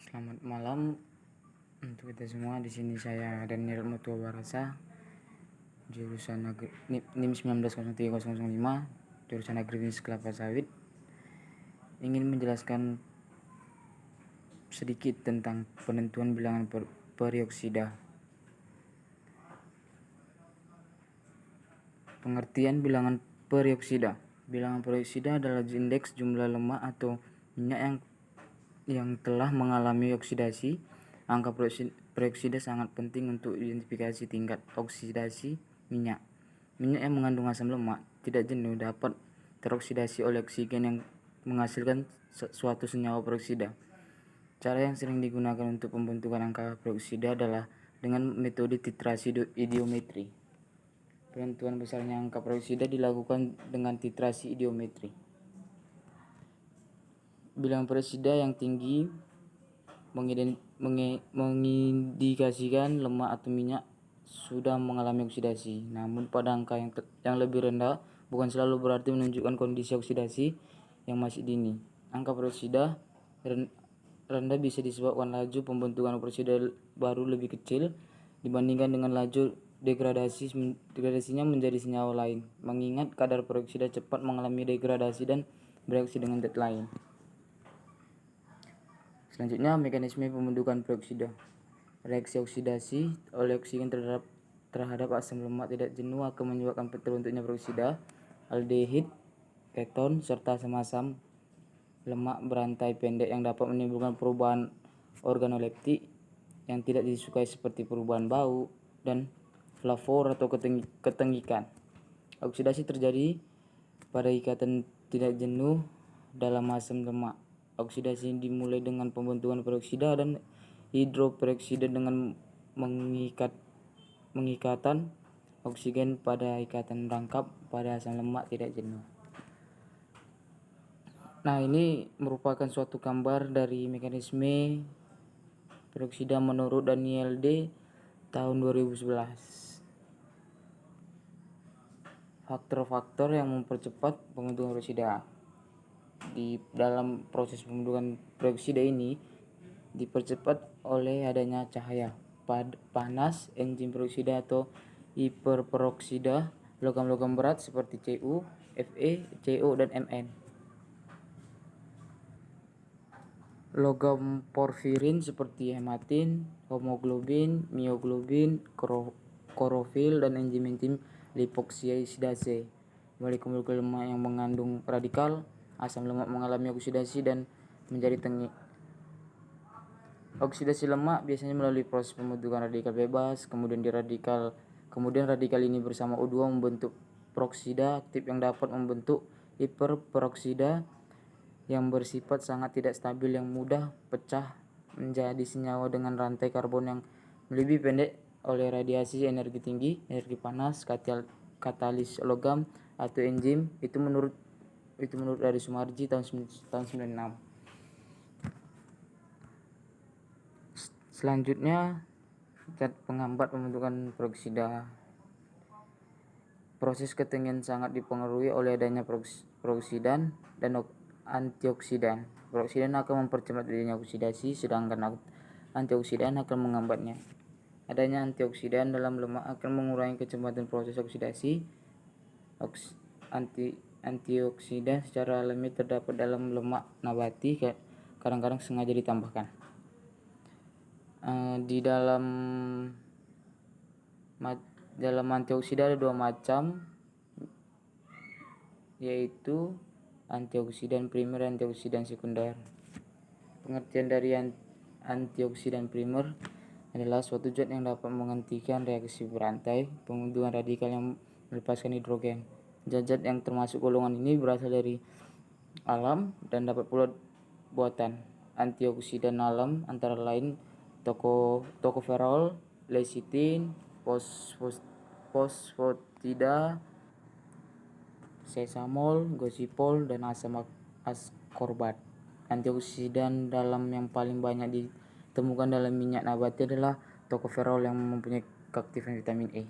Selamat malam untuk kita semua. Di sini saya Daniel Mutua Barasa, jurusan NIM 190305, jurusan Agribisnis Kelapa Sawit. Ingin menjelaskan sedikit tentang penentuan bilangan perioksida. Pengertian bilangan perioksida. Bilangan perioksida adalah indeks jumlah lemak atau minyak yang telah mengalami oksidasi. Angka perioksida sangat penting untuk identifikasi tingkat oksidasi minyak. Minyak yang mengandung asam lemak tidak jenuh dapat teroksidasi oleh oksigen yang menghasilkan suatu senyawa peroksida. Cara yang sering digunakan untuk pembentukan angka peroksida adalah dengan metode titrasi idiometri. Penentuan besarnya angka peroksida dilakukan dengan titrasi idiometri. Bilangan peroksida yang tinggi mengindikasikan lemak atau minyak sudah mengalami oksidasi. Namun pada angka yang lebih rendah bukan selalu berarti menunjukkan kondisi oksidasi yang masih dini. Angka peroksida rendah bisa disebabkan laju pembentukan peroksida baru lebih kecil dibandingkan dengan laju degradasinya menjadi senyawa lain. Mengingat kadar peroksida cepat mengalami degradasi dan bereaksi dengan zat lain. Selanjutnya, mekanisme pembentukan peroksida. Reaksi oksidasi oleh oksigen terhadap asam lemak tidak jenuh akan menyebabkan terbentuknya peroksida, aldehid, keton, serta asam lemak berantai pendek yang dapat menimbulkan perubahan organoleptik yang tidak disukai seperti perubahan bau dan flavor atau ketengikan. Oksidasi terjadi pada ikatan tidak jenuh dalam asam lemak. Oksidasi dimulai dengan pembentukan peroksida dan hidroperoksida dengan mengikatan oksigen pada ikatan rangkap pada asam lemak tidak jenuh. Nah, ini merupakan suatu gambar dari mekanisme peroksida menurut Daniel D. tahun 2011. Faktor-faktor yang mempercepat pembentukan peroksida. Di dalam proses pembentukan peroksida ini dipercepat oleh adanya cahaya panas, enzim peroksida atau hiperperoksida, logam-logam berat seperti Cu, Fe, Co, dan Mn. Logam porfirin seperti hematin, hemoglobin, mioglobin, klorofil, dan enzim-enzim lipoksidase. Molekul-molekul lemak yang mengandung radikal asam lemak mengalami oksidasi dan menjadi tengik. Oksidasi lemak biasanya melalui proses pembentukan radikal bebas, kemudian radikal ini bersama O2 membentuk peroksida aktif yang dapat membentuk hiperperoksida yang bersifat sangat tidak stabil yang mudah pecah menjadi senyawa dengan rantai karbon yang lebih pendek oleh radiasi energi tinggi, energi panas, katalis logam atau enzim. Itu menurut dari Sumarji tahun 96. Selanjutnya, zat penghambat pembentukan peroksida. Proses ketinggian sangat dipengaruhi oleh adanya peroksidan dan antioksidan. Peroksidan akan mempercepat terjadinya oksidasi, sedangkan antioksidan akan menghambatnya. Adanya antioksidan dalam lemak akan mengurangi kecepatan proses oksidasi. Antioksidan secara alami terdapat dalam lemak nabati, kadang-kadang sengaja ditambahkan. Di dalam antioksidan ada dua macam, yaitu antioksidan primer dan antioksidan sekunder. Pengertian dari antioksidan primer adalah suatu zat yang dapat menghentikan reaksi berantai pembentukan radikal yang melepaskan hidrogen. Zat-zat yang termasuk golongan ini berasal dari alam dan dapat pula buatan. Antioksidan alam antara lain tokoferol, lecitin, fosfatida, sesamol, gosipol, dan asam askorbat. Antioksidan dalam yang paling banyak ditemukan dalam minyak nabati adalah tokoferol yang mempunyai keaktifan vitamin E.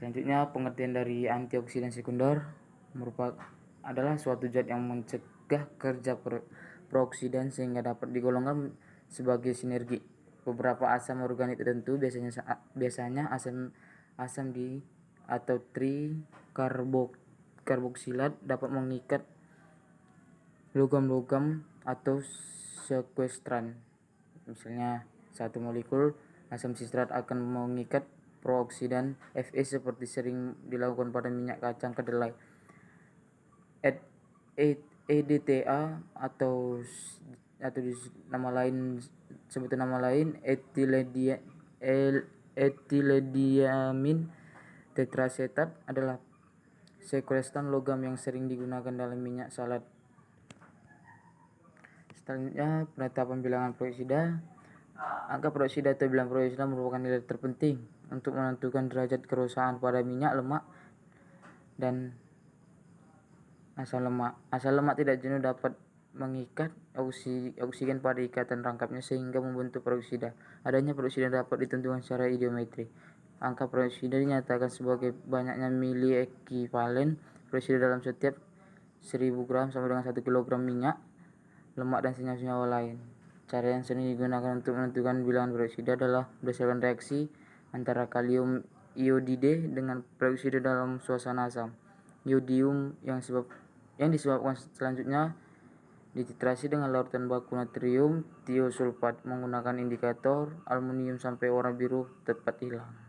Selanjutnya, pengertian dari antioksidan sekunder adalah suatu zat yang mencegah kerja peroksidan sehingga dapat digolongkan sebagai sinergi. Beberapa asam organik tertentu biasanya asam di atau trikarboksilat dapat mengikat logam-logam atau sekuestran. Misalnya satu molekul asam sitrat akan mengikat prooksidan Fe seperti sering dilakukan pada minyak kacang kedelai. EDTA atau sebutan nama lain etilediamin tetrasetat adalah sekuestran logam yang sering digunakan dalam minyak salad. Selanjutnya, penetapan bilangan peroksida. Angka peroksida atau bilangan peroksida merupakan nilai terpenting untuk menentukan derajat kerusakan pada minyak, lemak, dan asam lemak. Asam lemak tidak jenuh dapat mengikat oksigen pada ikatan rangkapnya sehingga membentuk peroksida. Adanya peroksida dapat ditentukan secara ideometri. Angka peroksida dinyatakan sebagai banyaknya mili ekivalen peroksida dalam setiap 1000 gram sama dengan 1 kg minyak, lemak, dan senyawa-senyawa lain. Cara yang sering digunakan untuk menentukan bilangan peroksida adalah berdasarkan reaksi antara kalium iodide dengan peroksida dalam suasana asam. Iodium yang disebabkan selanjutnya dititrasi dengan larutan baku natrium tiosulfat menggunakan indikator aluminium sampai warna biru tepat hilang.